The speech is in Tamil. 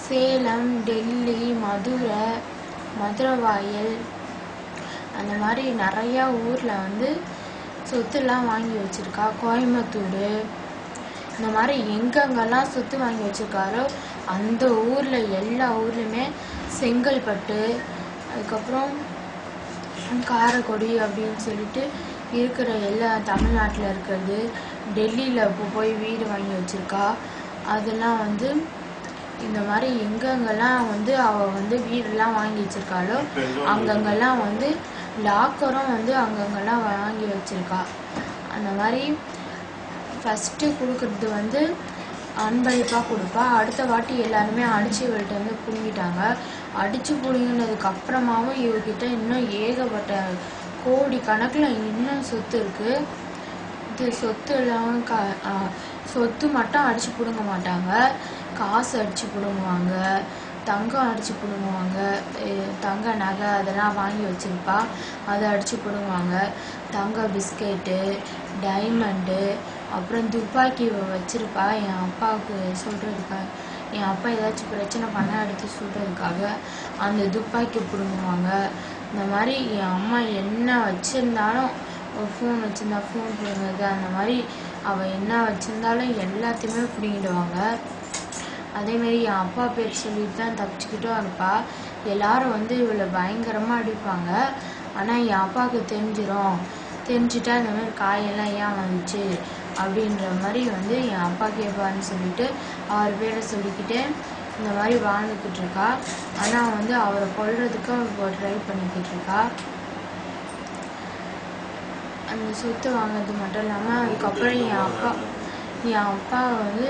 சேலம், டெல்லி, மதுரவாயல் அந்த மாதிரி நிறையா ஊரில் வந்து சொத்துலாம் வாங்கி வச்சுருக்கா. கோயம்புத்தூர் இந்த மாதிரி எங்கெங்கெல்லாம் சொத்து வாங்கி வச்சுருக்காரோ அந்த ஊரில் எல்லா ஊர்லேயுமே செங்கல்பட்டு, அதுக்கப்புறம் காரைக்குடி அப்படின்னு சொல்லிட்டு இருக்கிற எல்லா தமிழ்நாட்டில் இருக்கிறது, டெல்லியில் இப்போ போய் வீடு வாங்கி வச்சுருக்கா. அதெல்லாம் வந்து இந்த மாதிரி எங்கெங்கெல்லாம் வந்து அவள் வந்து வீடெல்லாம் வாங்கி வச்சுருக்காளோ அங்கங்கெல்லாம் வந்து லாக்கரும் வந்து அங்கங்கெல்லாம் வாங்கி வச்சுருக்கா. அந்த மாதிரி ஃபஸ்ட்டு கொடுக்குறது வந்து அன்பளிப்பாக கொடுப்பா. அடுத்த வாட்டி எல்லாருமே அடித்து இவள்கிட்ட வந்து பிடுங்கிட்டாங்க. அடித்து பிடுங்கினதுக்கு அப்புறமாவும் இவகிட்ட இன்னும் ஏகப்பட்ட கோடி கணக்கில் இன்னும் சொத்து இருக்குது. இது சொத்துலாம் சொத்து மட்டும் அடித்து பிடுங்க மாட்டாங்க, காசு அடித்து பிடுங்குவாங்க, தங்கம் அடித்து பிடுங்குவாங்க, தங்க நகை அதெல்லாம் வாங்கி வச்சுருப்பா, அதை அடித்து பிடுங்குவாங்க. தங்க பிஸ்கெட்டு, டைமண்டு, அப்புறம் துப்பாக்கி வச்சுருப்பா என் அப்பாவுக்கு சொல்கிறதுக்காக. என் அப்பா ஏதாச்சும் பிரச்சனை பண்ண எடுத்து சொல்கிறதுக்காக அந்த துப்பாக்கி பிடுங்குவாங்க. இந்த மாதிரி என் அம்மா என்ன வச்சுருந்தாலும், ஒரு ஃபோன் வச்சுருந்தா ஃபோன் பிடுங்குறது, அந்த மாதிரி அவள் என்ன வச்சுருந்தாலும் எல்லாத்தையுமே பிடுங்கிடுவாங்க. அதேமாரி என் அப்பா பேர் சொல்லிட்டு தான் தப்பிச்சுக்கிட்டும் இருப்பாள். எல்லாரும் வந்து இவளை பயங்கரமாக அடிப்பாங்க. ஆனால் என் அப்பாவுக்கு தெரிஞ்சுட்டா இந்த மாதிரி காயெல்லாம் ஏன் வந்துச்சு அப்படின்ற மாதிரி வந்து என் அப்பா கேட்பான்னு சொல்லிட்டு அவர் பேரை சொல்லிக்கிட்டு இந்த மாதிரி வாழ்ந்துக்கிட்டு இருக்கா. ஆனால் வந்து அவரை கொல்றதுக்கு அவள் ட்ரை பண்ணிக்கிட்டு இருக்கா. அந்த சொத்து வாங்கிறது மட்டும் இல்லாமல் அதுக்கப்புறம் என் அப்பா வந்து